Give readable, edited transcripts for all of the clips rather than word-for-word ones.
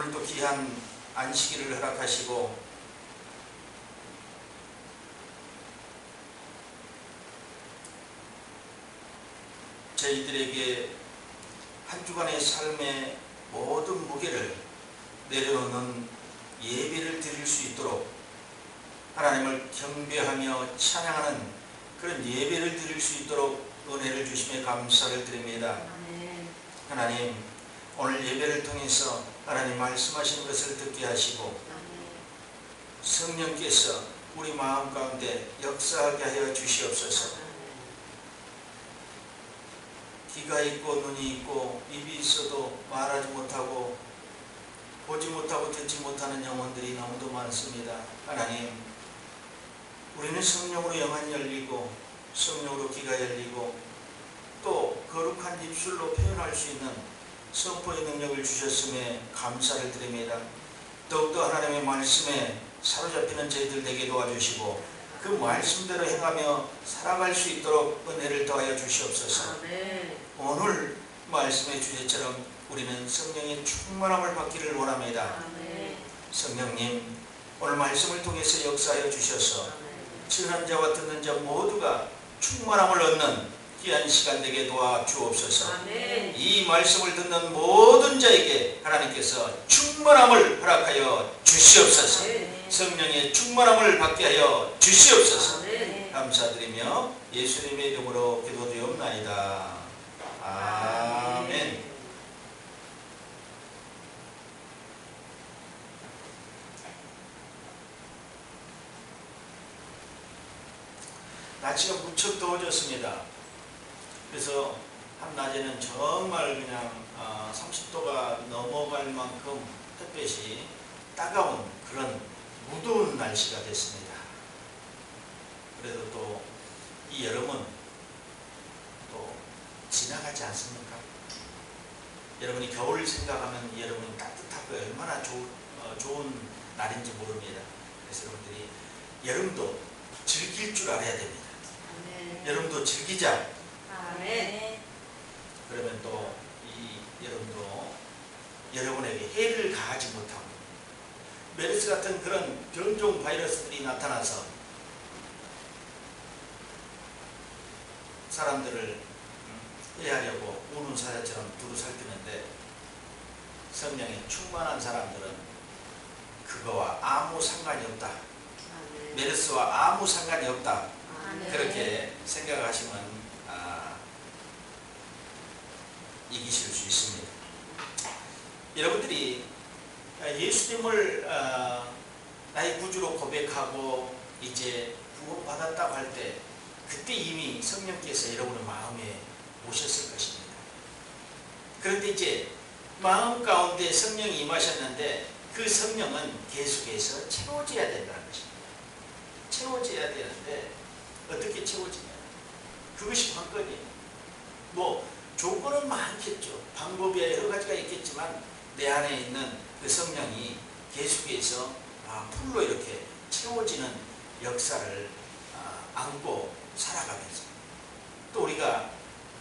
오늘도 귀한 안식일을 허락하시고 저희들에게 한 주간의 삶의 모든 무게를 내려놓는 예배를 드릴 수 있도록 하나님을 경배하며 찬양하는 그런 예배를 드릴 수 있도록 은혜를 주시며 감사를 드립니다. 하나님, 오늘 예배를 통해서 하나님 말씀하시는 것을 듣게 하시고 성령께서 우리 마음 가운데 역사하게 하여 주시옵소서. 귀가 있고 눈이 있고 입이 있어도 말하지 못하고 보지 못하고 듣지 못하는 영혼들이 너무도 많습니다. 하나님, 우리는 성령으로 영안이 열리고 성령으로 귀가 열리고 또 거룩한 입술로 표현할 수 있는 선포의 능력을 주셨음에 감사를 드립니다. 더욱더 하나님의 말씀에 사로잡히는 저희들 되게 도와주시고 그 말씀대로 행하며 살아갈 수 있도록 은혜를 더하여 주시옵소서. 오늘 말씀의 주제처럼 우리는 성령의 충만함을 받기를 원합니다. 성령님, 오늘 말씀을 통해서 역사하여 주셔서 듣는 자와 듣는 자 모두가 충만함을 얻는 귀한 시간 되게 도와주옵소서. 이 말씀을 듣는 모든 자에게 하나님께서 충만함을 허락하여 주시옵소서. 성령의 충만함을 받게 하여 주시옵소서. 감사드리며 예수님의 이름으로 기도드리옵나이다. 아멘. 날씨가 무척 더워졌습니다. 그래서 한낮에는 정말 그냥 30도가 넘어갈 만큼 햇볕이 따가운 그런 무더운 날씨가 됐습니다. 그래도 또 이 여름은 또 지나가지 않습니까? 여러분이 겨울을 생각하면 이 여름은 따뜻하고 얼마나 좋은 날인지 모릅니다. 그래서 여러분들이 여름도 즐길 줄 알아야 됩니다. 여름도 즐기자. 그러면 또 이 여름도 여러분에게 해를 가하지 못하고 메르스 같은 그런 변종 바이러스들이 나타나서 사람들을 해하려고 우는 사자처럼 두루 살피는데 성령에 충만한 사람들은 그거와 아무 상관이 없다. 메르스와 아무 상관이 없다. 그렇게 생각하시면 이기실 수 있습니다. 여러분들이 예수님을 나의 구주로 고백하고 이제 구원받았다고 할 때 그때 이미 성령께서 여러분의 마음에 오셨을 것입니다. 그런데 이제 마음 가운데 성령이 임하셨는데 그 성령은 계속해서 채워져야 된다는 것입니다. 채워져야 되는데 어떻게 채워지냐? 그것이 관건이에요. 뭐 조건은 많겠죠. 방법이 여러 가지가 있겠지만 내 안에 있는 그 성령이 계속해서 풀로 이렇게 채워지는 역사를 안고 살아가면서 또 우리가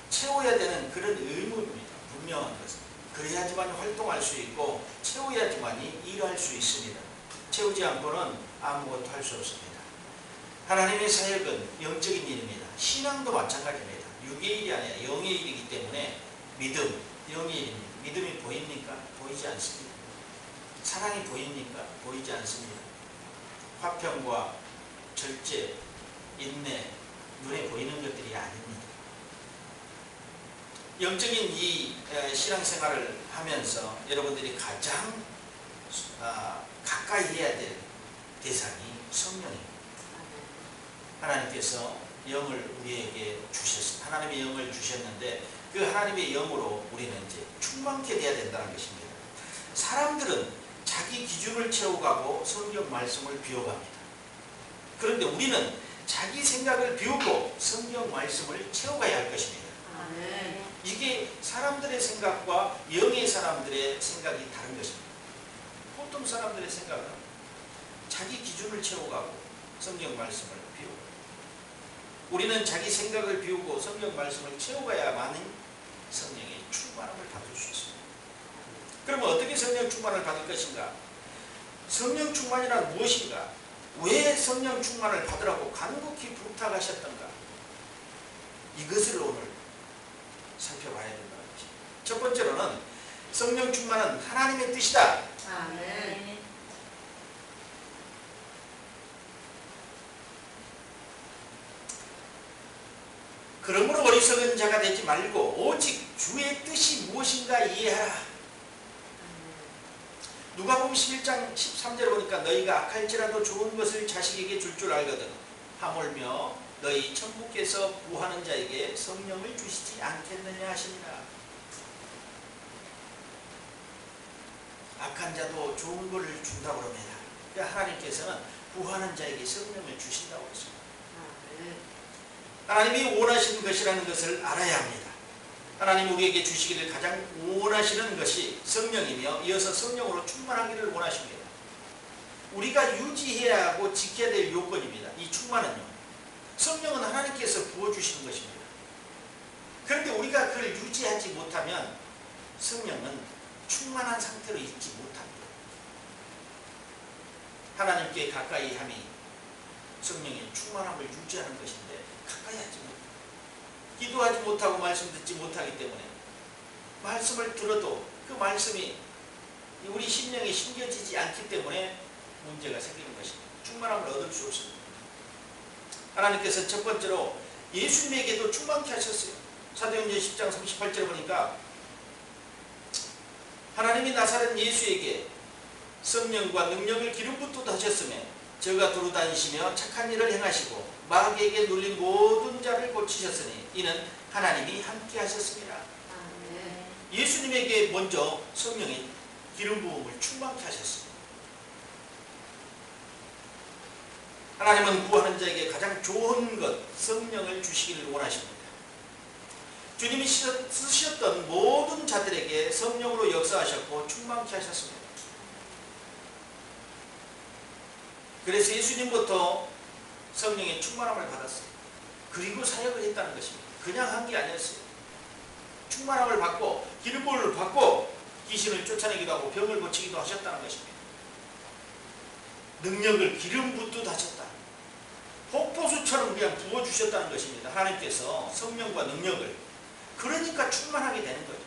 채워야 되는 그런 의무입니다. 분명한 것은. 그래야지만 활동할 수 있고 채워야지만이 일할 수 있습니다. 채우지 않고는 아무것도 할 수 없습니다. 하나님의 사역은 영적인 일입니다. 신앙도 마찬가지입니다. 육의 일이 아니라 영의 일이기 때문에 믿음, 영의 일입니다. 믿음이 보입니까? 보이지 않습니다. 사랑이 보입니까? 보이지 않습니다. 화평과 절제, 인내, 눈에 보이는 것들이 아닙니다. 영적인 이 신앙생활을 하면서 여러분들이 가장 가까이 해야 될 대상이 성령입니다. 하나님께서 영을 우리에게 주셨습니다. 하나님의 영을 주셨는데 그 하나님의 영으로 우리는 이제 충만케 돼야 된다는 것입니다. 사람들은 자기 기준을 채워가고 성경 말씀을 비워갑니다. 그런데 우리는 자기 생각을 비우고 성경 말씀을 채워가야 할 것입니다. 이게 사람들의 생각과 영의 사람들의 생각이 다른 것입니다. 보통 사람들의 생각은 자기 기준을 채워가고 성경 말씀을 비우고 우리는 자기 생각을 비우고 성경 말씀을 채워가야만이 성령의 충만함을 받을 수 있습니다. 그러면 어떻게 성령 충만을 받을 것인가? 성령 충만이란 무엇인가? 왜 성령 충만을 받으라고 간곡히 부탁하셨던가? 이것을 오늘 살펴봐야 된다는 것입니다. 첫 번째로는 성령 충만은 하나님의 뜻이다. 아멘. 그러므로 어리석은 자가 되지 말고 오직 주의 뜻이 무엇인가 이해하라. 누가복음 11장 13절에 보니까 너희가 악할지라도 좋은 것을 자식에게 줄 줄 알거든 하물며 너희 천부께서 구하는 자에게 성령을 주시지 않겠느냐 하시니라. 악한 자도 좋은 것을 준다고 합니다. 그러니까 하나님께서는 구하는 자에게 성령을 주신다고 했습니다. 하나님이 원하시는 것이라는 것을 알아야 합니다. 하나님 우리에게 주시기를 가장 원하시는 것이 성령이며 이어서 성령으로 충만하기를 원하십니다. 우리가 유지해야 하고 지켜야 될 요건입니다. 이 충만은요. 성령은 하나님께서 부어주시는 것입니다. 그런데 우리가 그걸 유지하지 못하면 성령은 충만한 상태로 있지 못합니다. 하나님께 가까이 함이 성령의 충만함을 유지하는 것인데 가까이 하지 못합니다. 기도하지 못하고 말씀 듣지 못하기 때문에 말씀을 들어도 그 말씀이 우리 심령에 심겨지지 않기 때문에 문제가 생기는 것입니다. 충만함을 얻을 수 없습니다. 하나님께서 첫 번째로 예수님에게도 충만케 하셨어요. 사도행전 10장 38절에 보니까 하나님이 나사렛 예수에게 성령과 능력을 기름 붓듯 하셨으며 저가 두루 다니시며 착한 일을 행하시고 마귀에게 눌린 모든 자를 고치셨으니 이는 하나님이 함께 하셨습니다. 예수님에게 먼저 성령의 기름 부음을 충만케 하셨습니다. 하나님은 구하는 자에게 가장 좋은 것 성령을 주시기를 원하십니다. 주님이 쓰셨던 모든 자들에게 성령으로 역사하셨고 충만케 하셨습니다. 그래서 예수님부터 성령의 충만함을 받았어요. 그리고 사역을 했다는 것입니다. 그냥 한 게 아니었어요. 충만함을 받고 기름 부음을 받고 귀신을 쫓아내기도 하고 병을 고치기도 하셨다는 것입니다. 능력을 기름 붓듯 하셨다. 폭포수처럼 그냥 부어주셨다는 것입니다. 하나님께서 성령과 능력을. 그러니까 충만하게 되는 거죠.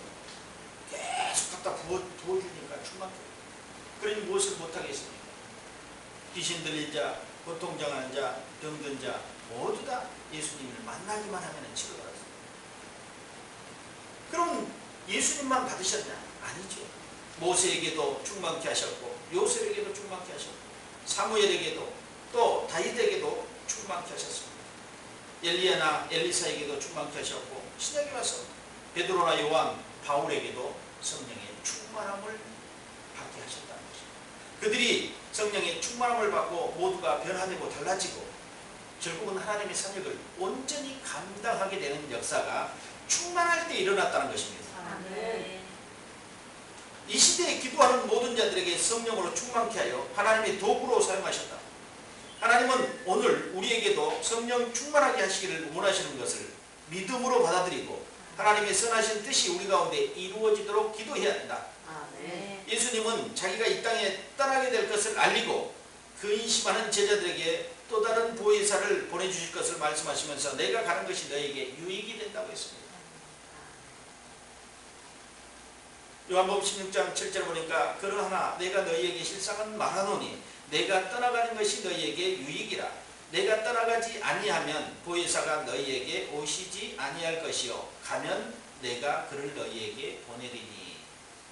계속 갖다 부어주니까 충만해요. 그러니 무엇을 못하겠습니까? 귀신 들린 자, 고통당하는 자, 병든 자 모두 다 예수님을 만나기만 하면 치료받았습니다. 그럼 예수님만 받으셨냐? 아니죠. 모세에게도 충만케 하셨고 요셉에게도 충만케 하셨고 사무엘에게도 또 다윗에게도 충만케 하셨습니다. 엘리야나 엘리사에게도 충만케 하셨고 신약에 와서 베드로나 요한, 바울에게도 성령의 충만함을 받게 하셨다는 것입니다. 그들이 성령의 충만함을 받고 모두가 변화되고 달라지고 결국은 하나님의 사역을 온전히 감당하게 되는 역사가 충만할 때 일어났다는 것입니다. 아멘. 이 시대에 기도하는 모든 자들에게 성령으로 충만케 하여 하나님의 도구로 사용하셨다. 하나님은 오늘 우리에게도 성령 충만하게 하시기를 원하시는 것을 믿음으로 받아들이고 하나님의 선하신 뜻이 우리 가운데 이루어지도록 기도해야 한다. 아멘. 예수님은 자기가 이 땅에 떠나게 될 것을 알리고 근심하는 제자들에게 또 다른 보혜사를 보내주실 것을 말씀하시면서 내가 가는 것이 너에게 유익이 된다고 했습니다. 요한복음 16장 7절 보니까 그러하나 내가 너희에게 실상은 말하노니 내가 떠나가는 것이 너희에게 유익이라. 내가 떠나가지 아니하면 보혜사가 너희에게 오시지 아니할 것이요 가면 내가 그를 너희에게 보내리니.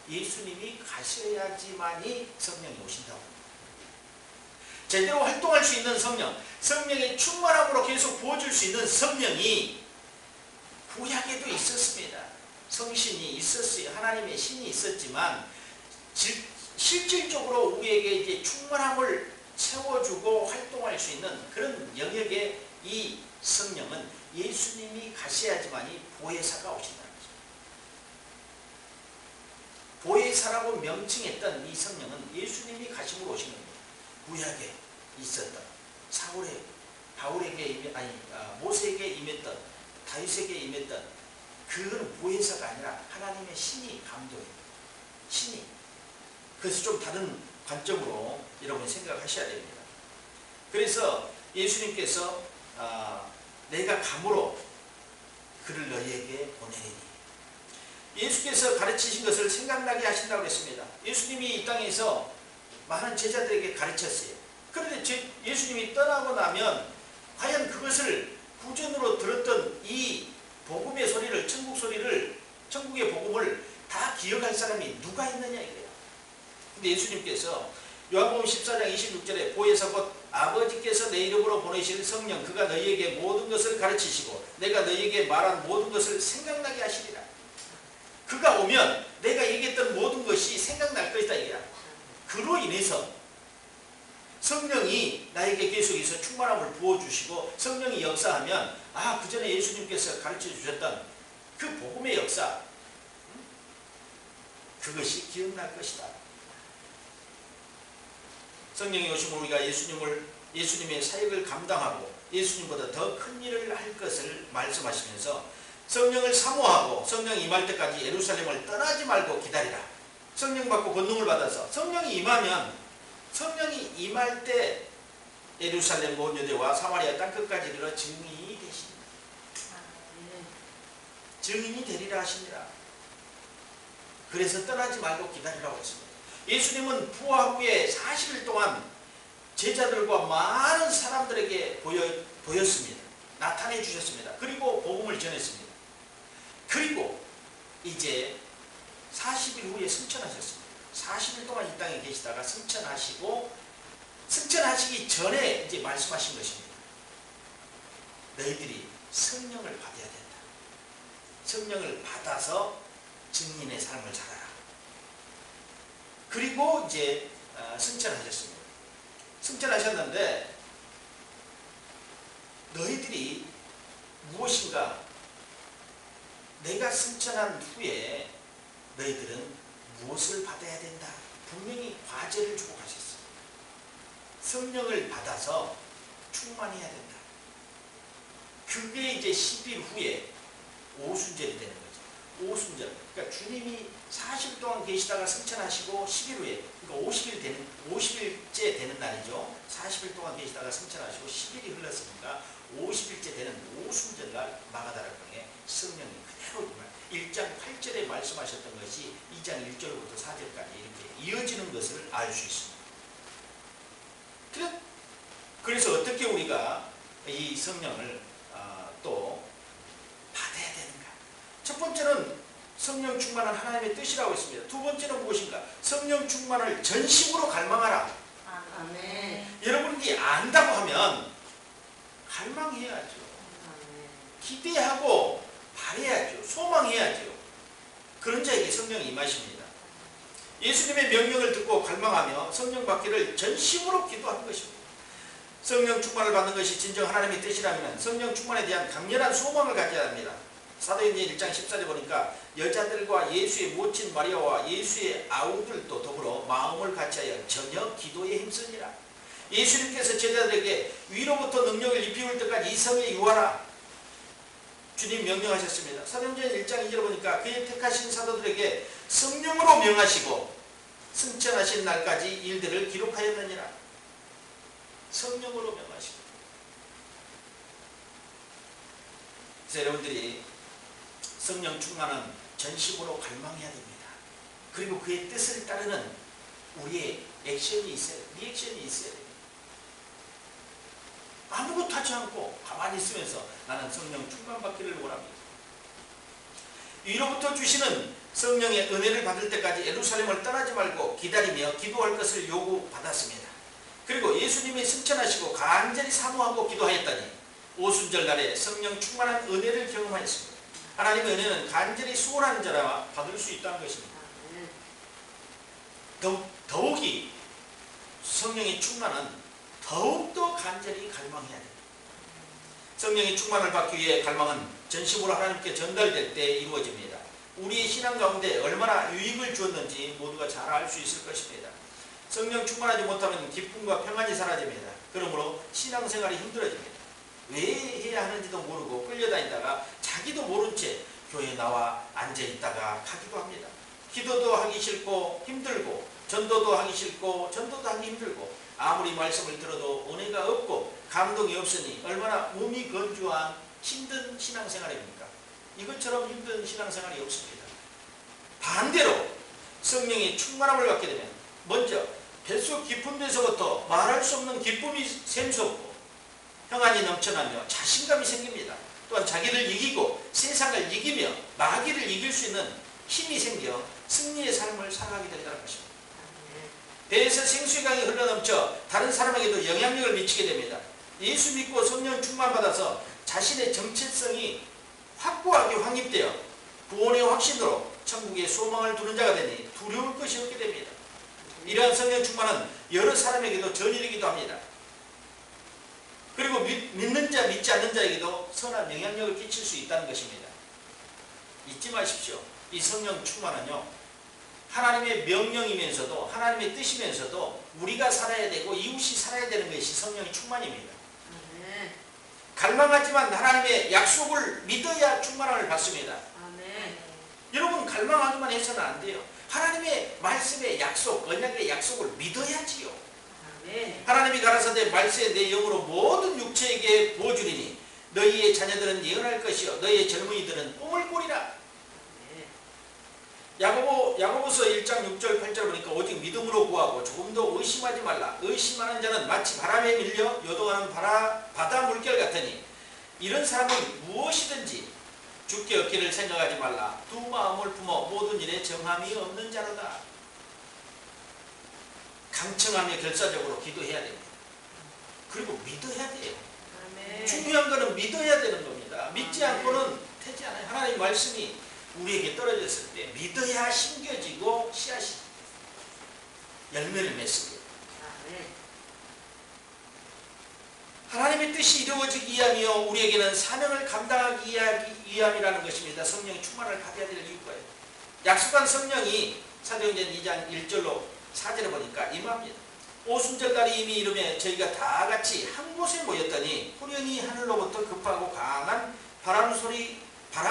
예수님이 가셔야지만이 성령이 오신다고 합니다. 제대로 활동할 수 있는 성령, 성령의 충만함으로 계속 부어줄 수 있는 성령이 구약에도 있었습니다. 성신이 있었어요. 하나님의 신이 있었지만 실질적으로 우리에게 이제 충만함을 채워주고 활동할 수 있는 그런 영역의 이 성령은 예수님이 가셔야지만이 보혜사가 오신다는 거죠. 보혜사라고 명칭했던 이 성령은 예수님이 가심으로 오신 겁니다. 구약에 있었던 모세에게 임했던 다윗에게 임했던 그건 보혜사가 아니라 하나님의 신이 감독입니다. 신이 그래서 좀 다른 관점으로 여러분이 생각하셔야 됩니다. 그래서 예수님께서 내가 감으로 그를 너희에게 보내리니, 예수께서 가르치신 것을 생각나게 하신다고 했습니다. 예수님이 이 땅에서 많은 제자들에게 가르쳤어요. 그런데 예수님이 떠나고 나면 과연 그것을 구전으로 들었던 이 복음의 소리를, 천국 소리를, 천국의 복음을 다 기억할 사람이 누가 있느냐 이거예요. 근데 예수님께서 요한복음 14장 26절에 보혜사 곧 아버지께서 내 이름으로 보내실 성령 그가 너희에게 모든 것을 가르치시고 내가 너희에게 말한 모든 것을 생각나게 하시리라. 그가 오면 내가 얘기했던 모든 것이 생각날 것이다 이거야. 그로 인해서 성령이 나에게 계속해서 충만함을 부어주시고 성령이 역사하면 그 전에 예수님께서 가르쳐 주셨던 그 복음의 역사, 그것이 기억날 것이다. 성령이 오시면 우리가 예수님의 사역을 감당하고 예수님보다 더 큰 일을 할 것을 말씀하시면서 성령을 사모하고 성령이 임할 때까지 예루살렘을 떠나지 말고 기다리라. 성령 받고 권능을 받아서 성령이 임할 때 예루살렘 온 유대와 사마리아 땅끝까지 이르러 증인이 되십니다. 증인이 되리라 하십니다. 그래서 떠나지 말고 기다리라고 했습니다. 예수님은 부활 후에 40일 동안 제자들과 많은 사람들에게 보였습니다. 나타내 주셨습니다. 그리고 복음을 전했습니다. 그리고 이제 40일 후에 승천하셨습니다. 40일 동안 이 땅에 계시다가 승천하시기 전에 이제 말씀하신 것입니다. 너희들이 성령을 받아야 된다. 성령을 받아서 증인의 삶을 살아라. 그리고 이제 승천하셨습니다. 승천하셨는데 너희들이 무엇인가 내가 승천한 후에 너희들은 무엇을 받아야 된다. 분명히 과제를 주고 가셨어요. 성령을 받아서 충만해야 된다. 그게 이제 10일 후에 오순절이 되는 거죠. 오순절. 그러니까 주님이 40일 동안 계시다가 승천하시고 10일 후에, 그러니까 50일째 되는 날이죠. 40일 동안 계시다가 승천하시고 10일이 흘렀으니까 50일째 되는 오순절날 마가다락방에 성령이 그대로 1장 8절에 말씀하셨던 것이 2장 1절부터 4절까지 이렇게 이어지는 것을 알 수 있습니다. 그래서 어떻게 우리가 이 성령을 또 받아야 되는가? 첫 번째는 성령 충만한 하나님의 뜻이라고 했습니다. 두 번째는 무엇인가? 성령 충만을 전심으로 갈망하라. 아멘. 여러분이 안다고 하면 갈망해야죠. 기대하고 바라야죠. 소망해야죠. 그런 자에게 성령이 임하십니다. 예수님의 명령을 듣고 갈망하며 성령 받기를 전심으로 기도하는 것입니다. 성령 충만을 받는 것이 진정 하나님의 뜻이라면 성령 충만에 대한 강렬한 소망을 가져야 합니다. 사도행전 1장 14절에 보니까 여자들과 예수의 모친 마리아와 예수의 아우들도 더불어 마음을 같이하여 저녁 기도에 힘쓰니라. 예수님께서 제자들에게 위로부터 능력을 입히울 때까지 이 성에 유하라. 주님 명령하셨습니다. 사도행전 1장 2절에 보니까 그의 택하신 사도들에게 성령으로 명하시고 승천하신 날까지 일들을 기록하였느니라. 성령으로 명하시고. 그래서 여러분들이 성령 충만은 전심으로 갈망해야 됩니다. 그리고 그의 뜻을 따르는 우리의 액션이 있어요. 리액션이 있어야 됩니다. 아무것도 하지 않고 가만히 있으면서 나는 성령 충만받기를 원합니다. 위로부터 주시는 성령의 은혜를 받을 때까지 예루살렘을 떠나지 말고 기다리며 기도할 것을 요구받았습니다. 그리고 예수님이 승천하시고 간절히 사모하고 기도하였더니 오순절 날에 성령 충만한 은혜를 경험하였습니다. 하나님의 은혜는 간절히 소원하는 자라 받을 수 있다는 것입니다. 더욱이 성령의 충만은 더욱더 간절히 갈망해야 됩니다. 성령의 충만을 받기 위해 갈망은 전심으로 하나님께 전달될 때 이루어집니다. 우리의 신앙 가운데 얼마나 유익을 주었는지 모두가 잘 알 수 있을 것입니다. 성령 충만하지 못하면 기쁨과 평안이 사라집니다. 그러므로 신앙생활이 힘들어집니다. 왜 해야 하는지도 모르고 끌려다니다가 자기도 모른 채 교회에 나와 앉아있다가 가기도 합니다. 기도도 하기 싫고 힘들고 전도도 하기 싫고 전도도 하기 힘들고 아무리 말씀을 들어도 은혜가 없고 감동이 없으니 얼마나 몸이 건조한 힘든 신앙생활입니까? 이것처럼 힘든 신앙생활이 없습니다. 반대로 성령의 충만함을 받게 되면 먼저 뱃속 깊은 데서부터 말할 수 없는 기쁨이 샘솟고 평안이 넘쳐나며 자신감이 생깁니다. 또한 자기를 이기고 세상을 이기며 마귀를 이길 수 있는 힘이 생겨 승리의 삶을 살아가게 된다는 것입니다. 배에서 생수의 강이 흘러넘쳐 다른 사람에게도 영향력을 미치게 됩니다. 예수 믿고 성령 충만받아서 자신의 정체성이 확고하게 확립되어 구원의 확신으로 천국의 소망을 두는 자가 되니 두려울 것이 없게 됩니다. 이러한 성령 충만은 여러 사람에게도 전이되기도 합니다. 그리고 믿는 자 믿지 않는 자에게도 선한 영향력을 끼칠 수 있다는 것입니다. 잊지 마십시오. 이 성령 충만은요, 하나님의 명령이면서도 하나님의 뜻이면서도 우리가 살아야 되고 이웃이 살아야 되는 것이 성령의 충만입니다. 갈망하지만 하나님의 약속을 믿어야 충만함을 받습니다. 여러분 갈망하기만 해서는 안 돼요. 하나님의 말씀의 약속, 언약의 약속을 믿어야지요. 하나님이 가라사대 말세에 내 영으로 모든 육체에게 보여주리니 너희의 자녀들은 예언할 것이요 너희의 젊은이들은 꿈을 꾸리라. 야고보서 1장 6절 8절 보니까 오직 믿음으로 구하고 조금도 의심하지 말라. 의심하는 자는 마치 바람에 밀려 요동하는 바다 물결 같으니 이런 사람은 무엇이든지 주께 얻기를 생각하지 말라. 두 마음을 품어 모든 일에 정함이 없는 자로다. 강청하며 결사적으로 기도해야 됩니다. 그리고 믿어야 돼요. 중요한 것은 믿어야 되는 겁니다. 믿지 않고는 되지 않아요. 하나님 말씀이 우리에게 떨어졌을 때 믿어야 심겨지고 씨앗이 열매를 맺습니다. 하나님의 뜻이 이루어지기 위함이요 우리에게는 사명을 감당하기 위함이라는 것입니다. 성령의 충만을 가져야 될 이유가요. 약속한 성령이 사도행전 2장 1절로 4절에 보니까 임합니다. 오순절날이 이미 이르매 저희가 다 같이 한 곳에 모였더니 후련히 하늘로부터 급하고 강한 바람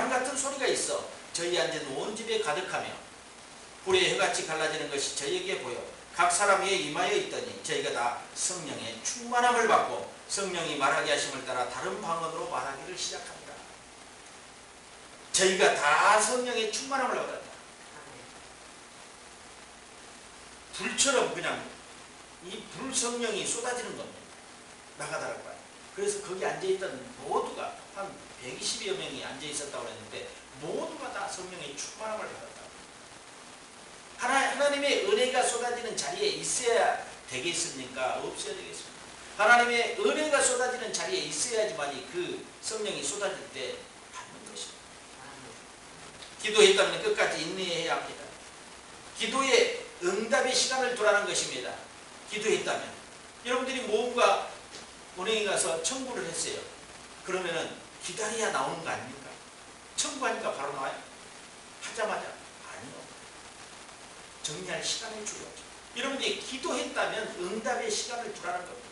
같은 소리가 있어 저희 앉은 온 집에 가득하며 불의 혀같이 갈라지는 것이 저희에게 보여 각 사람 위에 임하여 있더니 저희가 다 성령의 충만함을 받고 성령이 말하게 하심을 따라 다른 방언으로 말하기를 시작합니다. 저희가 다 성령의 충만함을 받았다. 불처럼 그냥 이 불성령이 쏟아지는 겁니다. 나가다라고 봐요. 그래서 거기 앉아있던 모두가 한 120여 명이 앉아있었다고 했는데 모두가 다 성령의 충만함을 받았다. 하나님의 은혜가 쏟아지는 자리에 있어야 되겠습니까? 없어야 되겠습니까? 하나님의 은혜가 쏟아지는 자리에 있어야지만이 그 성령이 쏟아질 때 받는 것입니다. 기도했다면 끝까지 인내해야 합니다. 기도에 응답의 시간을 두라는 것입니다. 기도했다면 여러분들이 모험가 은행에 가서 청구를 했어요. 그러면은 기다려야 나오는 거 아닙니까? 청구하니까 바로 나와요? 하자마자 아니요. 정리할 시간을 줘야죠. 여러분들이 기도했다면 응답의 시간을 두라는 겁니다.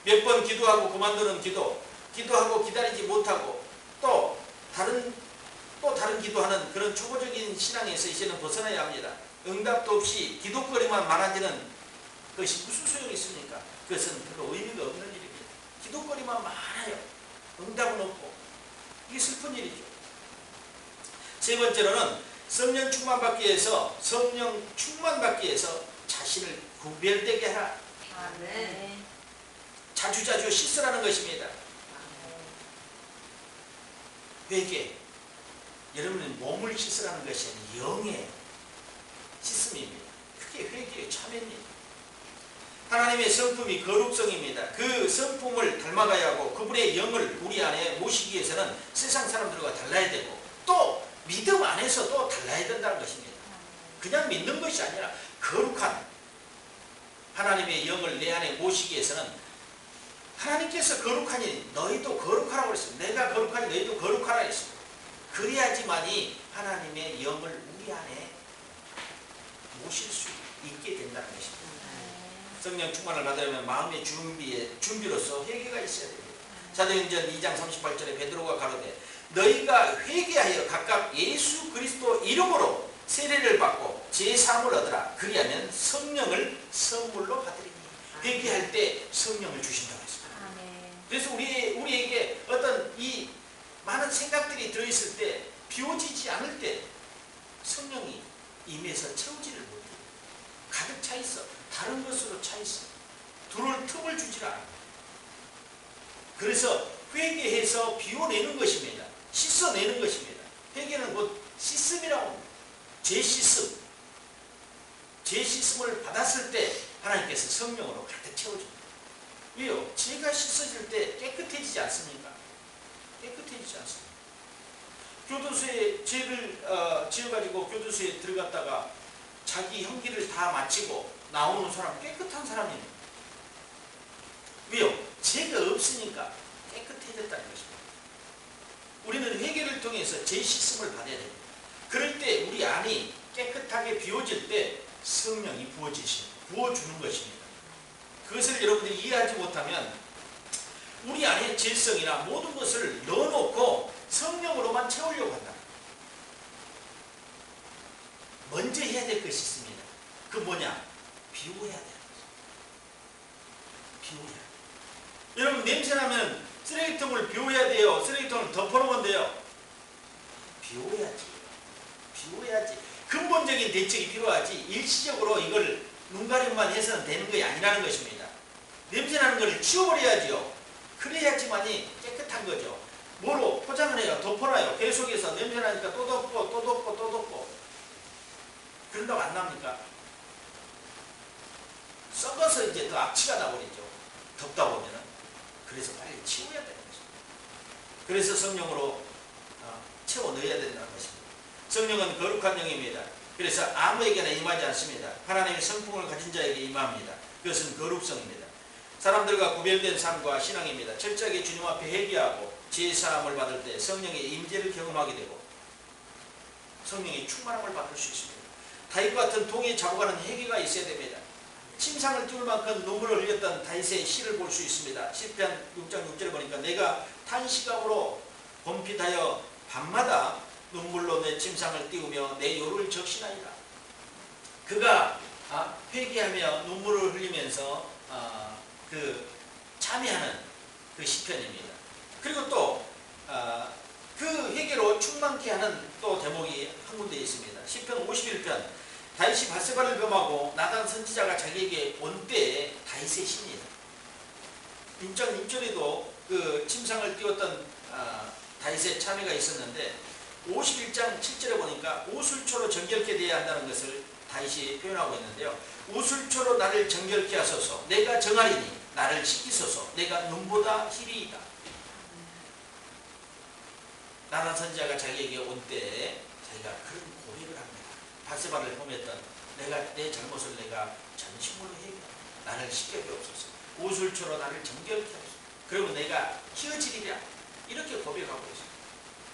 몇 번 기도하고 그만두는 기도하고 기다리지 못하고 또 다른 기도하는 그런 초보적인 신앙에서 이제는 벗어나야 합니다. 응답도 없이 기도거리만 많아지는 그것이 무슨 소용이 있습니까? 그것은 별로 의미가 없는 일입니다. 기도거리만 많아요. 응답은 없고 이게 슬픈 일이죠. 세 번째로는 성령 충만받기 위해서 자신을 구별되게 하라. 자주자주 씻으라는 것입니다. 회개. 여러분은 몸을 씻으라는 것이 아니라 영의 씻음입니다. 그게 회개의 참회입니다. 하나님의 성품이 거룩성입니다. 그 성품을 닮아가야 하고 그분의 영을 우리 안에 모시기 위해서는 세상 사람들과 달라야 되고 또 믿음 안에서도 달라야 된다는 것입니다. 그냥 믿는 것이 아니라 거룩한 하나님의 영을 내 안에 모시기 위해서는 하나님께서 거룩하니 너희도 거룩하라고 했습니다. 내가 거룩하니 너희도 거룩하라 했습니다. 그래야지만이 하나님의 영을 우리 안에 모실 수 있게 된다는 것입니다. 성령 충만을 받으려면 마음의 준비로서 회개가 있어야 됩니다. 사도행전 2장 38절에 베드로가 가로되 너희가 회개하여 각각 예수 그리스도 이름으로 세례를 받고 제사함을 얻으라. 그리하면 비워지지 않을 때 성령이 임해서 채우지를 못해요. 가득 차 있어. 다른 것으로 차 있어. 들어올 틈을 주질 않아. 그래서 회개해서 비워내는 것입니다. 씻어내는 것입니다. 회개는 곧 씻음이라고 합니다. 재씻음. 재씻음을 받았을 때 하나님께서 성령으로 가득 채워줍니다. 왜요? 죄가 씻어질 때 깨끗해지지 않습니까? 깨끗해지지 않습니까? 교도소에 죄를 지어가지고 교도소에 들어갔다가 자기 형기를 다 마치고 나오는 사람 깨끗한 사람입니다. 왜요? 죄가 없으니까 깨끗해졌다는 것입니다. 우리는 회개를 통해서 죄 씻음을 받아야 됩니다. 그럴 때 우리 안이 깨끗하게 비워질 때 성령이 부어주는 것입니다. 그것을 여러분들이 이해하지 못하면 우리 안에 질성이나 모든 것을 넣어놓고 성령으로만 채우려고 한다. 먼저 해야 될 것이 있습니다. 그 뭐냐? 비워야 돼요. 비워야 돼요. 여러분 냄새나면 쓰레기통을 비워야 돼요? 쓰레기통을 덮어놓으면 돼요? 비워야지. 비워야지. 근본적인 대책이 필요하지 일시적으로 이걸 눈가림만 해서는 되는 것이 아니라는 것입니다. 냄새나는 것을 치워버려야지요. 그래야지만이 깨끗한 거죠. 뭐로 포장을 해요? 덮어놔요. 계속해서 냄새나니까 또 덮고 또 덮고 또 덮고 그런다고 안 납니까? 썩어서 이제 더 악취가 나버리죠. 덮다 보면은. 그래서 빨리 치워야 되는 것입니다. 그래서 성령으로 채워 넣어야 된다는 것입니다. 성령은 거룩한 영입니다. 그래서 아무에게나 임하지 않습니다. 하나님의 성품을 가진 자에게 임합니다. 그것은 거룩성입니다. 사람들과 구별된 삶과 신앙입니다. 철저하게 주님 앞에 회개하고 제사함을 받을 때 성령의 임재를 경험하게 되고 성령의 충만함을 받을 수 있습니다. 다윗과 같은 통에 잡아가는 회개가 있어야 됩니다. 침상을 띄울 만큼 눈물을 흘렸던 다윗의 시를 볼 수 있습니다. 시편 6장 6절에 보니까 내가 탄식함으로 곰핏하여 밤마다 눈물로 내 침상을 띄우며 내 요를 적시나이다. 그가 회개하며 눈물을 흘리면서 참여하는 그 시편입니다. 그리고 또 그 회개로 충만케 하는 또 대목이 한 군데 있습니다. 시편 51편 다윗이 밧세바를 범하고 나단 선지자가 자기에게 온 때에 다윗의 시입니다. 6장 6절에도 그 침상을 띄웠던 다윗의 참회가 있었는데 51장 7절에 보니까 우술초로 정결케 되어야 한다는 것을 다윗이 표현하고 있는데요. 우술초로 나를 정결케 하소서. 내가 정하리니 나를 씻기소서. 내가 눈보다 희리이다. 나단 선지자가 자기에게 온 때에 자기가 그런 고백을 합니다. 밧세바를 범했던 내 잘못을 내가 전심으로 회개하고 나를 씻게 하옵소서. 우술초로 나를 정결케 하소서. 그리고 내가 희어지리라. 이렇게 고백하고 있습니다.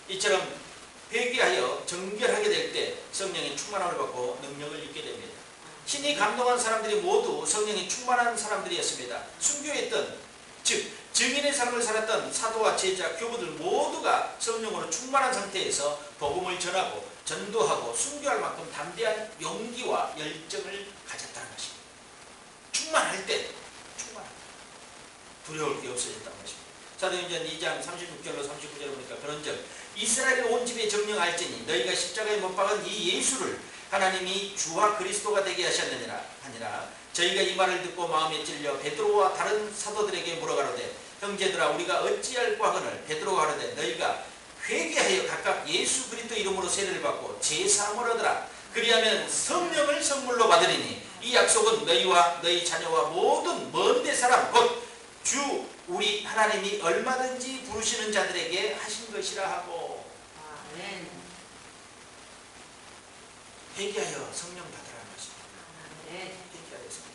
이처럼 회개하여 정결하게 될 때 성령의 충만함을 받고 능력을 입게 됩니다. 신이 감동한 사람들이 모두 성령이 충만한 사람들이었습니다. 순교했던 즉 증인의 삶을 살았던 사도와 제자, 교부들 모두가 성령으로 충만한 상태에서 복음을 전하고 전도하고 순교할 만큼 담대한 용기와 열정을 가졌다는 것입니다. 충만할 때 두려울 게 없어졌다는 것입니다. 사도행전 2장 36절로 39절에 보니까 그런즉 이스라엘 온 집에 정령할지니 너희가 십자가에 못 박은 이 예수를 하나님이 주와 그리스도가 되게 하셨느니라 하니라. 저희가 이 말을 듣고 마음에 찔려 베드로와 다른 사도들에게 물어가로되 형제들아 우리가 어찌할꼬 하거늘 베드로가 가로되 너희가 회개하여 각각 예수 그리스도 이름으로 세례를 받고 제사함을 얻으라. 그리하면 성령을 선물로 받으리니 이 약속은 너희와 너희 자녀와 모든 먼데 사람 곧 주 우리 하나님이 얼마든지 부르시는 자들에게 하신 것이라 하고. 아멘. 회개하여 성령 받으라는 것입니다. 아멘. 회개하여 성령.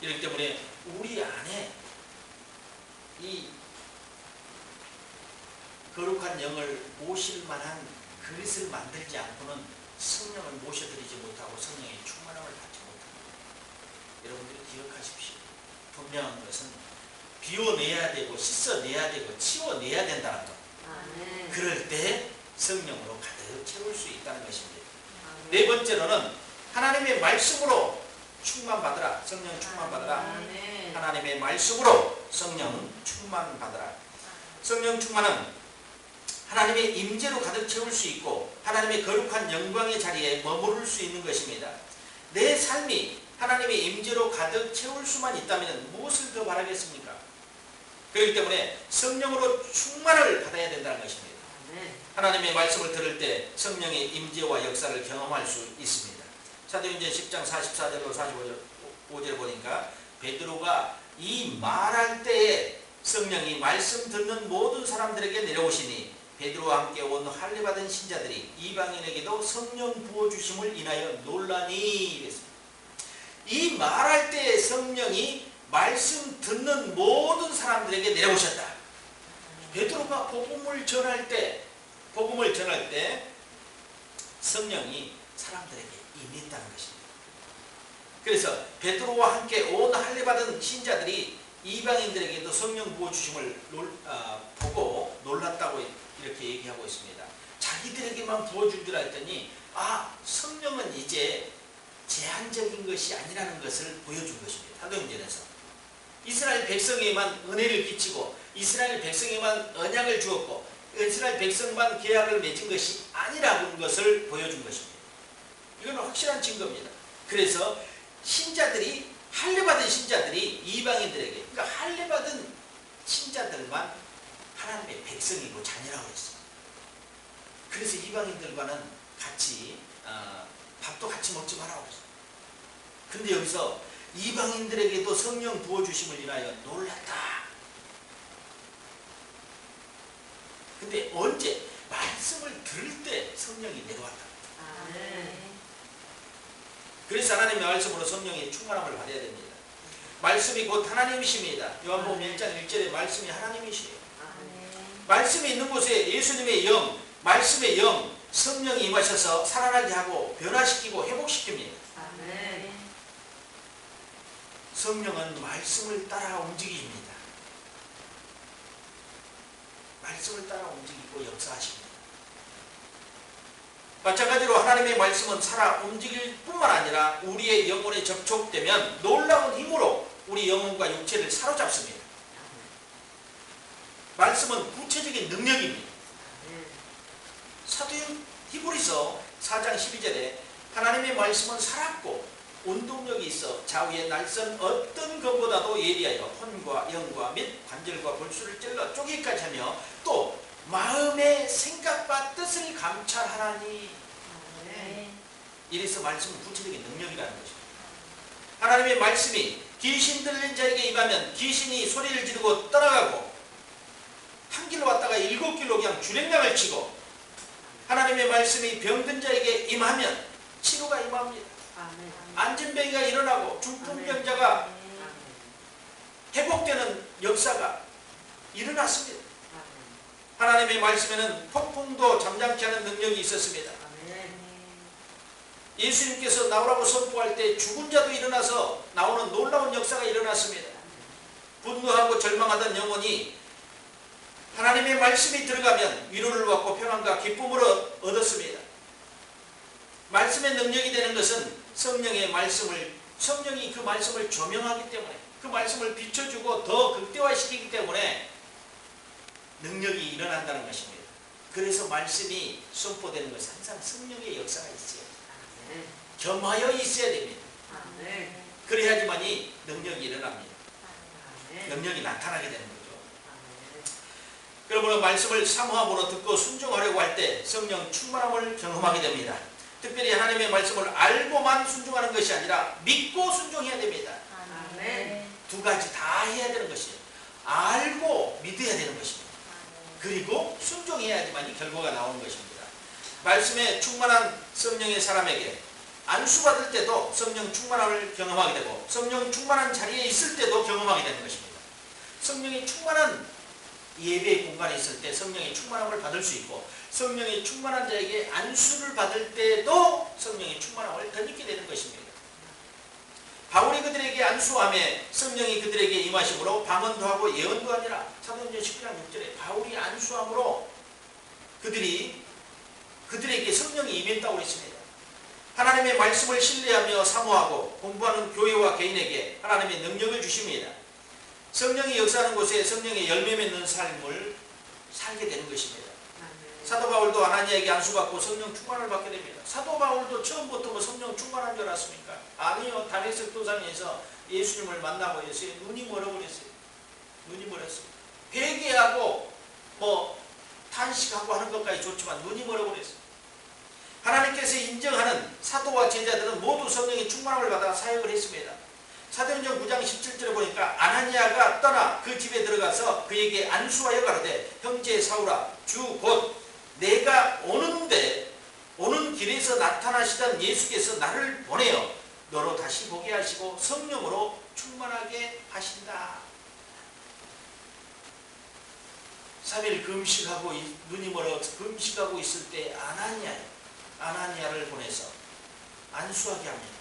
이렇기 때문에 우리 안에 이 거룩한 영을 모실 만한 그릇을 만들지 않고는 성령을 모셔드리지 못하고 성령의 충만함을 받지 못합니다. 여러분들이 기억하십시오. 분명한 것은 비워내야 되고 씻어내야 되고 치워내야 된다는 것. 아멘. 그럴 때 성령으로 가득 채울 수 있다는 것입니다. 아멘. 네 번째로는 하나님의 말씀으로 충만받으라. 성령 충만받으라. 아멘. 하나님의 말씀으로 성령 충만받으라. 성령 충만은 하나님의 임재로 가득 채울 수 있고 하나님의 거룩한 영광의 자리에 머무를 수 있는 것입니다. 내 삶이 하나님의 임재로 가득 채울 수만 있다면 무엇을 더 바라겠습니까? 그렇기 때문에 성령으로 충만을 받아야 된다는 것입니다. 아멘. 하나님의 말씀을 들을 때 성령의 임재와 역사를 경험할 수 있습니다. 사도행전 10장 44절로 45절 보니까 베드로가 이 말할 때에 성령이 말씀 듣는 모든 사람들에게 내려오시니 베드로와 함께 온 할례받은 신자들이 이방인에게도 성령 부어주심을 인하여 놀라니 이랬습니다. 이 말할 때에 성령이 말씀 듣는 모든 사람들에게 내려오셨다. 베드로가 복음을 전할 때 성령이 사람들에게 임했다는 것입니다. 그래서 베드로와 함께 온 할례받은 신자들이 이방인들에게도 성령 부어주심을 보고 놀랐다고 이렇게 얘기하고 있습니다. 자기들에게만 부어준 줄 알았더니 성령은 이제 제한적인 것이 아니라는 것을 보여준 것입니다. 사도행전에서 이스라엘 백성에만 은혜를 끼치고 이스라엘 백성에만 언약을 주었고 이스라엘 백성만 계약을 맺은 것이 아니라는 것을 보여준 것입니다. 이건 확실한 증거입니다. 그래서 할례받은 신자들이 이방인들에게, 그러니까 할례받은 신자들만 하나님의 백성이고 자녀라고 했습니다. 그래서 이방인들과는 같이 밥도 같이 먹지 말라고 했습니다. 근데 여기서 이방인들에게도 성령 부어주심을 인하여 놀랐다. 근데 언제? 말씀을 들을 때 성령이 내려왔다. 아멘. 그래서 하나님의 말씀으로 성령의 충만함을 받아야 됩니다. 말씀이 곧 하나님이십니다. 요한복음 1장 1절에 말씀이 하나님이시에요. 아멘. 말씀이 있는 곳에 예수님의 영, 말씀의 영, 성령이 임하셔서 살아나게 하고 변화시키고 회복시킵니다. 아멘. 성령은 말씀을 따라 움직입니다. 말씀을 따라 움직이고 역사하십니다. 마찬가지로 하나님의 말씀은 살아 움직일 뿐만 아니라 우리의 영혼에 접촉되면 놀라운 힘으로 우리 영혼과 육체를 사로잡습니다. 말씀은 구체적인 능력입니다. 사도행 히브리서 4장 12절에 하나님의 말씀은 살았고 운동력이 있어 좌우의 날선 어떤 것보다도 예리하여 혼과 영과 및 관절과 골수를 찔러 쪼개기까지 하며 또 마음의 생각과 뜻을 감찰하나니. 이래서 말씀은 구체적인 능력이라는 것입니다. 하나님의 말씀이 귀신 들린 자에게 임하면 귀신이 소리를 지르고 떠나가고 한 길로 왔다가 7길로 그냥 주랭랑을 치고 하나님의 말씀이 병든 자에게 임하면 치료가 임합니다. 안진병이가 일어나고 중풍병자가 회복되는 역사가 일어났습니다. 하나님의 말씀에는 폭풍도 잠잠케 하는 능력이 있었습니다. 예수님께서 나오라고 선포할 때 죽은 자도 일어나서 나오는 놀라운 역사가 일어났습니다. 분노하고 절망하던 영혼이 하나님의 말씀이 들어가면 위로를 받고 평안과 기쁨을 얻었습니다. 말씀의 능력이 되는 것은 성령이 그 말씀을 조명하기 때문에, 그 말씀을 비춰주고 더 극대화시키기 때문에 능력이 일어난다는 것입니다. 그래서 말씀이 선포되는 것은 항상 성령의 역사가 있어요. 겸하여 있어야 됩니다. 그래야지만이 능력이 일어납니다. 능력이 나타나게 되는 거죠. 그러므로 말씀을 사모함으로 듣고 순종하려고 할 때 성령 충만함을 경험하게 됩니다. 특별히 하나님의 말씀을 알고만 순종하는 것이 아니라 믿고 순종해야 됩니다. 두 가지 다 해야 되는 것이에요. 알고 믿어야 되는 것입니다. 그리고 순종해야지만 이 결과가 나오는 것입니다. 말씀에 충만한 성령의 사람에게 안수받을 때도 성령 충만함을 경험하게 되고 성령 충만한 자리에 있을 때도 경험하게 되는 것입니다. 성령이 충만한 예배의 공간에 있을 때 성령의 충만함을 받을 수 있고 성령의 충만한 자에게 안수를 받을 때도 성령의 충만함을 덧입게 되는 것입니다. 바울이 그들에게 안수함에 성령이 그들에게 임하심으로 방언도 하고 예언도 하니라. 사도행전 19장 6절에 바울이 안수함으로 그들에게 성령이 임했다고 했습니다. 하나님의 말씀을 신뢰하며 사모하고 공부하는 교회와 개인에게 하나님의 능력을 주십니다. 성령이 역사하는 곳에 성령의 열매 맺는 삶을 살게 되는 것입니다. 아나니아에게 안수받고 성령 충만을 받게 됩니다. 사도 바울도 처음부터 뭐 성령 충만한 줄 알았습니까? 아니요. 다메섹 도상에서 예수님을 만나고 해서 눈이 멀어버렸어요. 눈이 멀었어요. 회개하고 뭐 탄식하고 하는 것까지 좋지만 눈이 멀어버렸어요. 하나님께서 인정하는 사도와 제자들은 모두 성령의 충만함을 받아 사역을 했습니다. 사도행전 9장 17절에 보니까 아나니아가 떠나 그 집에 들어가서 그에게 안수하여 가로되 형제 사울아 주 곧 내가 오는 길에서 나타나시던 예수께서 나를 보내어 너로 다시 보게 하시고 성령으로 충만하게 하신다. 3일 금식하고 눈이 멀어 금식하고 있을 때 아나니아를 보내서 안수하게 합니다.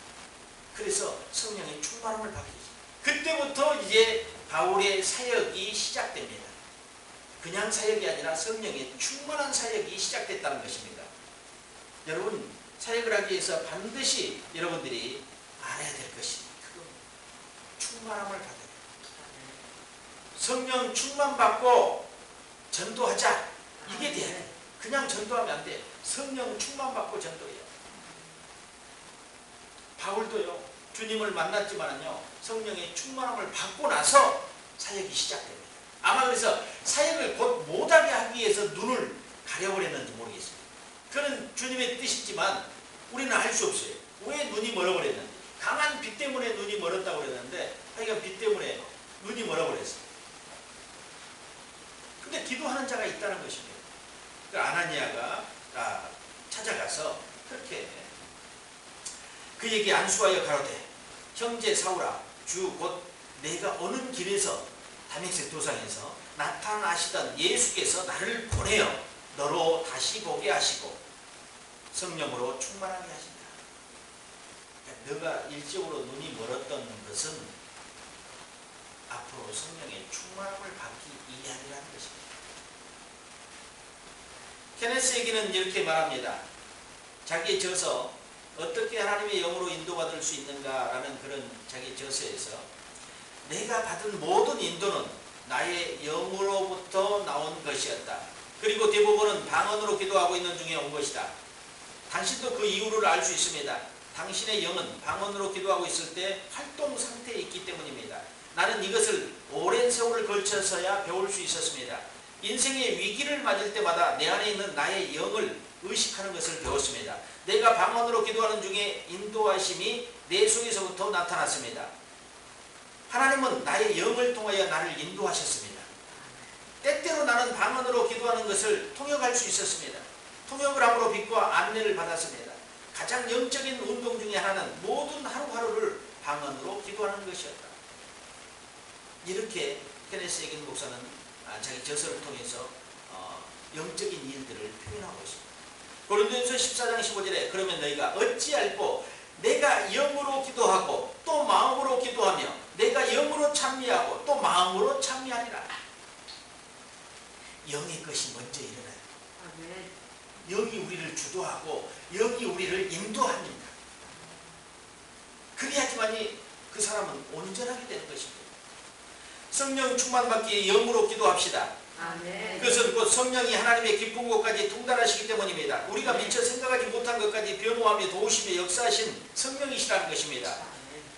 그래서 성령의 충만함을 받게 됩니다. 그때부터 이제 바울의 사역이 시작됩니다. 그냥 사역이 아니라 성령의 충만한 사역이 시작됐다는 것입니다. 여러분 사역을 하기 위해서 반드시 여러분들이 알아야 될 것이 그겁니다. 충만함을 받아야 돼요. 성령 충만 받고 전도하자. 이게 돼야 돼. 그냥 전도하면 안 돼. 성령 충만 받고 전도해요. 바울도요. 주님을 만났지만요. 성령의 충만함을 받고 나서 사역이 시작됩니다. 아마 그래서 사역을 곧 못하게 하기 위해서 눈을 가려버렸는지 모르겠습니다. 그는 주님의 뜻이지만 우리는 알 수 없어요. 왜 눈이 멀어버렸는지. 강한 빛 때문에 눈이 멀었다고 그랬는데 하여간 빛 때문에 눈이 멀어버렸어요. 근데 기도하는 자가 있다는 것입니다. 그 아나니아가 찾아가서 그렇게 그에게 안수하여 가로되 형제 사울아 주 곧 내가 오는 길에서 다메섹 도상에서 나타나시던 예수께서 나를 보내어 너로 다시 보게 하시고 성령으로 충만하게 하신다. 그러니까 너가 일적으로 눈이 멀었던 것은 앞으로 성령의 충만함을 받기 이하리라는 것입니다. 케네스에게는 이렇게 말합니다. 자기의 저서 어떻게 하나님의 영으로 인도받을 수 있는가라는 그런 자기 저서에서 내가 받은 모든 인도는 나의 영으로부터 나온 것이었다. 그리고 대부분은 방언으로 기도하고 있는 중에 온 것이다. 당신도 그 이유를 알 수 있습니다. 당신의 영은 방언으로 기도하고 있을 때 활동 상태에 있기 때문입니다. 나는 이것을 오랜 세월을 걸쳐서야 배울 수 있었습니다. 인생의 위기를 맞을 때마다 내 안에 있는 나의 영을 의식하는 것을 배웠습니다. 내가 방언으로 기도하는 중에 인도하심이 내 속에서부터 나타났습니다. 하나님은 나의 영을 통하여 나를 인도하셨습니다. 때때로 나는 방언으로 기도하는 것을 통역할 수 있었습니다. 통역을 함으로 빛과 안내를 받았습니다. 가장 영적인 운동 중에 하나는 모든 하루하루를 방언으로 기도하는 것이었다. 이렇게 케네스 에긴 목사는 자기 저서를 통해서 영적인 일들을 표현하고 있습니다. 고린도전서 14장 15절에 그러면 너희가 어찌 알고 내가 영으로 기도하고 또 마음으로 기도하며 내가 영으로 찬미하고 또 마음으로 찬미하리라. 영의 것이 먼저 일어나요. 영이 우리를 주도하고 영이 우리를 인도합니다. 그래야지만이 그 사람은 온전하게 되는 것입니다. 성령 충만받기 위해 영으로 기도합시다. 아멘. 그것은 곧 성령이 하나님의 깊은 곳까지 통달하시기 때문입니다. 우리가 미처 생각하지 못한 것까지 변호하며 도우시며 역사하신 성령이시라는 것입니다.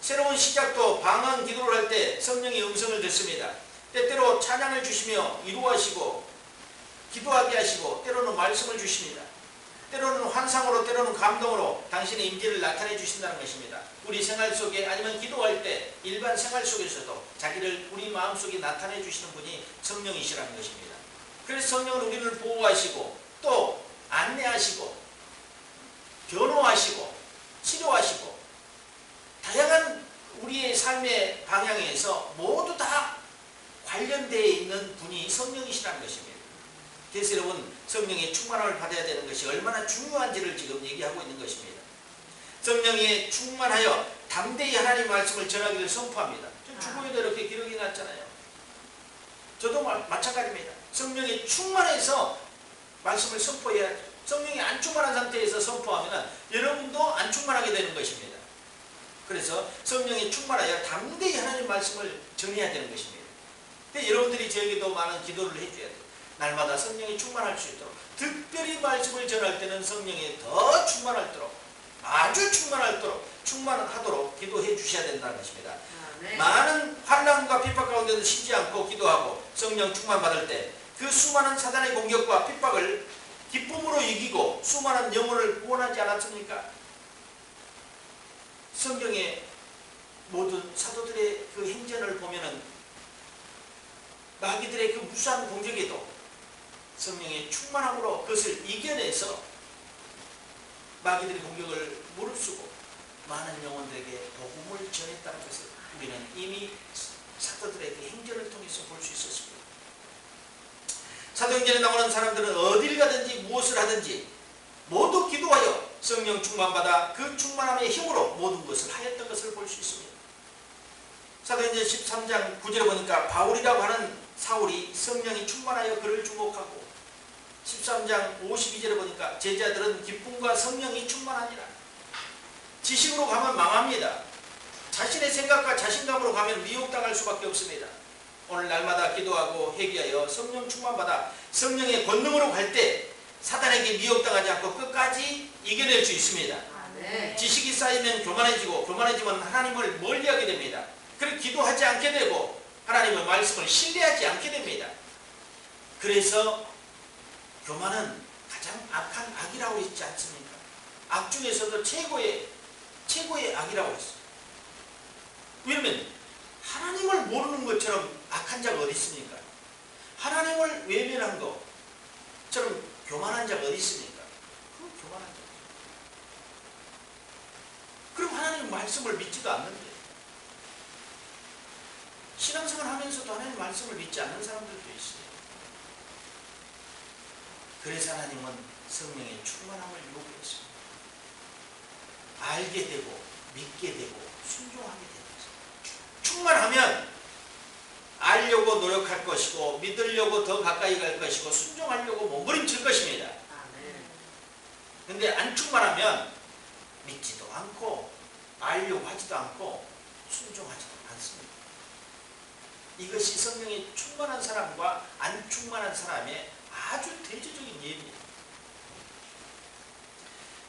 새로운 시작도 방언 기도를 할 때 성령의 음성을 듣습니다. 때때로 찬양을 주시며 이루하시고 기도하게 하시고 때로는 말씀을 주십니다. 때로는 환상으로 때로는 감동으로 당신의 임재를 나타내 주신다는 것입니다. 우리 생활 속에 아니면 기도할 때 일반 생활 속에서도 자기를 우리 마음속에 나타내 주시는 분이 성령이시라는 것입니다. 그래서 성령은 우리를 보호하시고 또 안내하시고 변호하시고 치료하시고 다양한 우리의 삶의 방향에서 모두 다 관련되어 있는 분이 성령이시라는 것입니다. 그래서 여러분 성령의 충만함을 받아야 되는 것이 얼마나 중요한지를 지금 얘기하고 있는 것입니다. 성령에 충만하여 담대히 하나님의 말씀을 전하기를 선포합니다. 전 주보에도 이렇게 기록이 났잖아요. 저도 마찬가지입니다. 성령에 충만해서 말씀을 선포해야 하죠. 성령이 안 충만한 상태에서 선포하면 여러분도 안 충만하게 되는 것입니다. 그래서 성령에 충만하여 담대히 하나님의 말씀을 전해야 되는 것입니다. 근데 여러분들이 저에게도 많은 기도를 해줘야 돼요. 날마다 성령이 충만할 수 있도록, 특별히 말씀을 전할 때는 성령이 더 충만하도록, 아주 충만하도록 기도해 주셔야 된다는 것입니다. 아멘. 많은 환난과 핍박 가운데도 쉬지 않고 기도하고 성령 충만 받을 때 그 수많은 사단의 공격과 핍박을 기쁨으로 이기고 수많은 영혼을 구원하지 않았습니까? 성경의 모든 사도들의 그 행전을 보면은 마귀들의 그 무수한 공격에도 성령의 충만함으로 그것을 이겨내서 마귀들의 공격을 무릅쓰고 많은 영혼들에게 복음을 전했다는 것을 우리는 이미 사도들의 그 행전을 통해서 볼 수 있었습니다. 사도행전에 나오는 사람들은 어딜 가든지 무엇을 하든지 모두 기도하여 성령 충만받아 그 충만함의 힘으로 모든 것을 하였던 것을 볼 수 있습니다. 사도행전 13장 9절에 보니까 바울이라고 하는 사울이 성령이 충만하여 그를 주목하고, 13장 52절에 보니까 제자들은 기쁨과 성령이 충만하니라. 지식으로 가면 망합니다. 자신의 생각과 자신감으로 가면 미혹당할 수밖에 없습니다. 오늘 날마다 기도하고 회개하여 성령 충만받아 성령의 권능으로 갈 때 사단에게 미혹당하지 않고 끝까지 이겨낼 수 있습니다. 아멘. 지식이 쌓이면 교만해지고, 교만해지면 하나님을 멀리하게 됩니다. 그리고 기도하지 않게 되고 하나님의 말씀을 신뢰하지 않게 됩니다. 그래서 교만은 가장 악한 악이라고 했지 않습니까? 악 중에서도 최고의 악이라고 했어요. 왜냐면 하나님을 모르는 것처럼 악한 자가 어디 있습니까? 하나님을 외면한 것처럼 교만한 자가 어디 있습니까? 그건 교만한 자. 그럼 하나님 말씀을 믿지도 않는데, 신앙생활 하면서도 하나님 말씀을 믿지 않는 사람들도 있어요. 그래서 하나님은 성령의 충만함을 요구했습니다. 알게 되고 믿게 되고 순종하게 되는 거죠. 충만하면 알려고 노력할 것이고, 믿으려고 더 가까이 갈 것이고, 순종하려고 몸부림칠 것입니다. 근데 안 충만하면 믿지도 않고 알려고 하지도 않고 순종하지도 않습니다. 이것이 성령이 충만한 사람과 안 충만한 사람의 아주 대조적인 예입니다.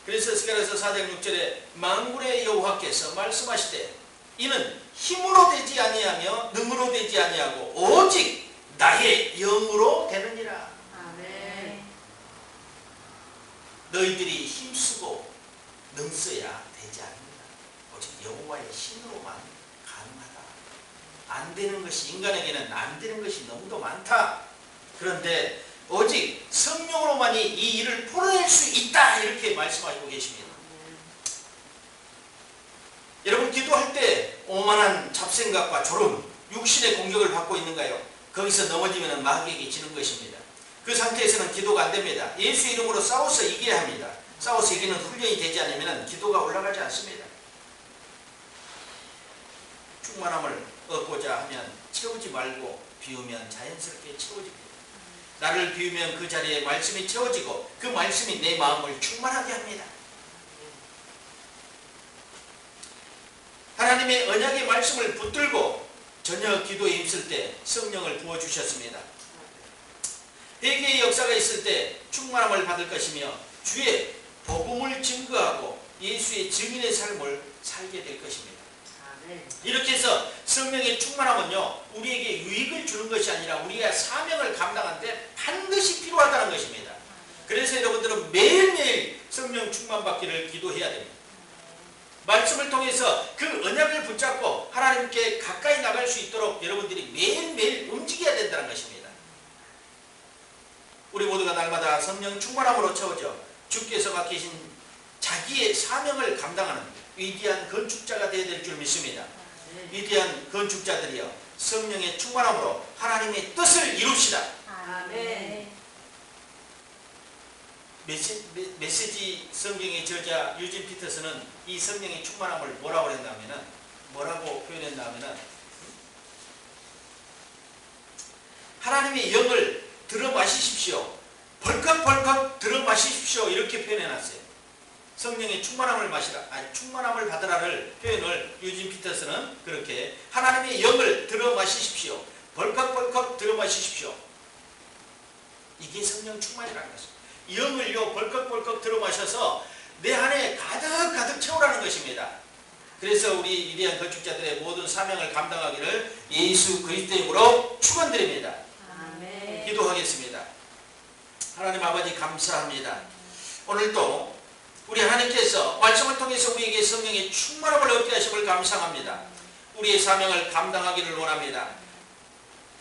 그래서 스가랴서 4장 6절에 만군의 여호와께서 말씀하시되 이는 힘으로 되지 아니하며 능으로 되지 아니하고 오직 나의 영으로 되느니라. 아멘. 너희들이 힘쓰고 능써야 되지 않는다. 오직 여호와의 힘으로만 가능하다. 안 되는 것이, 인간에게는 안 되는 것이 너무도 많다. 그런데 오직 성령으로만이 이 일을 풀어낼 수 있다. 이렇게 말씀하시고 계십니다. 여러분, 기도할 때 오만한 잡생각과 졸음, 육신의 공격을 받고 있는가요? 거기서 넘어지면 마귀에게 지는 것입니다. 그 상태에서는 기도가 안 됩니다. 예수 이름으로 싸워서 이겨야 합니다. 싸워서 이기는 훈련이 되지 않으면 기도가 올라가지 않습니다. 충만함을 얻고자 하면 채우지 말고 비우면 자연스럽게 채워집니다. 나를 비우면 그 자리에 말씀이 채워지고 그 말씀이 내 마음을 충만하게 합니다. 하나님의 언약의 말씀을 붙들고 저녁 기도에 힘쓸 때 성령을 부어주셨습니다. 회개의 역사가 있을 때 충만함을 받을 것이며 주의 복음을 증거하고 예수의 증인의 삶을 살게 될 것입니다. 이렇게 해서 성령의 충만함은요, 우리에게 유익을 주는 것이 아니라 우리가 사명을 감당하는데 반드시 필요하다는 것입니다. 그래서 여러분들은 매일매일 성령 충만받기를 기도해야 됩니다. 말씀을 통해서 그 언약을 붙잡고 하나님께 가까이 나갈 수 있도록 여러분들이 매일매일 움직여야 된다는 것입니다. 우리 모두가 날마다 성령 충만함으로 채워져 주께서 맡기신 자기의 사명을 감당하는 위대한 건축자가 되어야 될 줄 믿습니다. 위대한 건축자들이여, 성령의 충만함으로 하나님의 뜻을 이룹시다. 아멘. 메시지 성경의 저자 유진 피터스는 이 성령의 충만함을 뭐라고 표현했냐면은 하나님의 영을 들어 마시십시오. 벌컥벌컥 들어 마시십시오. 이렇게 표현해놨어요. 성령의 충만함을 마시라, 충만함을 받으라를 표현을 유진 피터스는 그렇게, 하나님의 영을 들어 마시십시오. 벌컥벌컥 들어 마시십시오. 이게 성령 충만이라는 것입니다. 영을요 벌컥벌컥 들어마셔서 내 안에 가득가득 채우라는 것입니다. 그래서 우리 위대한 건축자들의 모든 사명을 감당하기를 예수 그리스도의 이름으로 축원드립니다. 아멘. 기도하겠습니다. 하나님 아버지 감사합니다. 오늘도 우리 하나님께서 말씀을 통해서 우리에게 성령의 충만함을 얻게 하심을 감사합니다. 우리의 사명을 감당하기를 원합니다.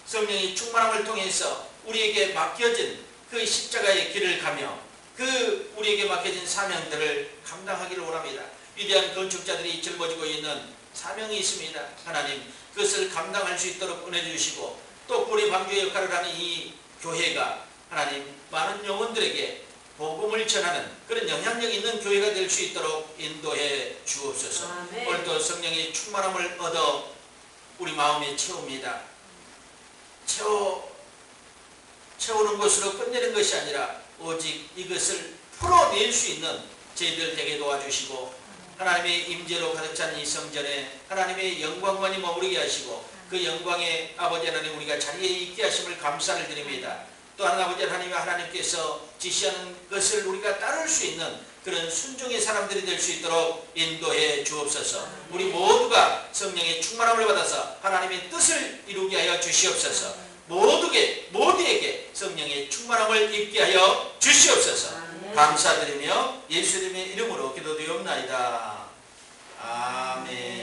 성령의 충만함을 통해서 우리에게 맡겨진 그 십자가의 길을 가며 그 우리에게 맡겨진 사명들을 감당하기를 원합니다. 위대한 건축자들이 짊어지고 있는 사명이 있습니다. 하나님 그것을 감당할 수 있도록 은혜 주시고 또 우리 방주의 역할을 하는 이 교회가 하나님 많은 영혼들에게 복음을 전하는 그런 영향력 있는 교회가 될 수 있도록 인도해 주옵소서. 아멘. 오늘도 성령의 충만함을 얻어 우리 마음에 채웁니다. 채우는 것으로 끝내는 것이 아니라 오직 이것을 풀어낼 수 있는 저희들 되게 도와주시고 하나님의 임재로 가득 찬 이 성전에 하나님의 영광만이 머무르게 하시고 그 영광의 아버지 하나님 우리가 자리에 있게 하심을 감사를 드립니다. 또한 아버지 하나님께서 지시하는 것을 우리가 따를 수 있는 그런 순종의 사람들이 될 수 있도록 인도해 주옵소서. 우리 모두가 성령의 충만함을 받아서 하나님의 뜻을 이루게 하여 주시옵소서. 모두에게 성령의 충만함을 입게 하여 주시옵소서. 감사드리며 예수님의 이름으로 기도드리옵나이다. 아멘.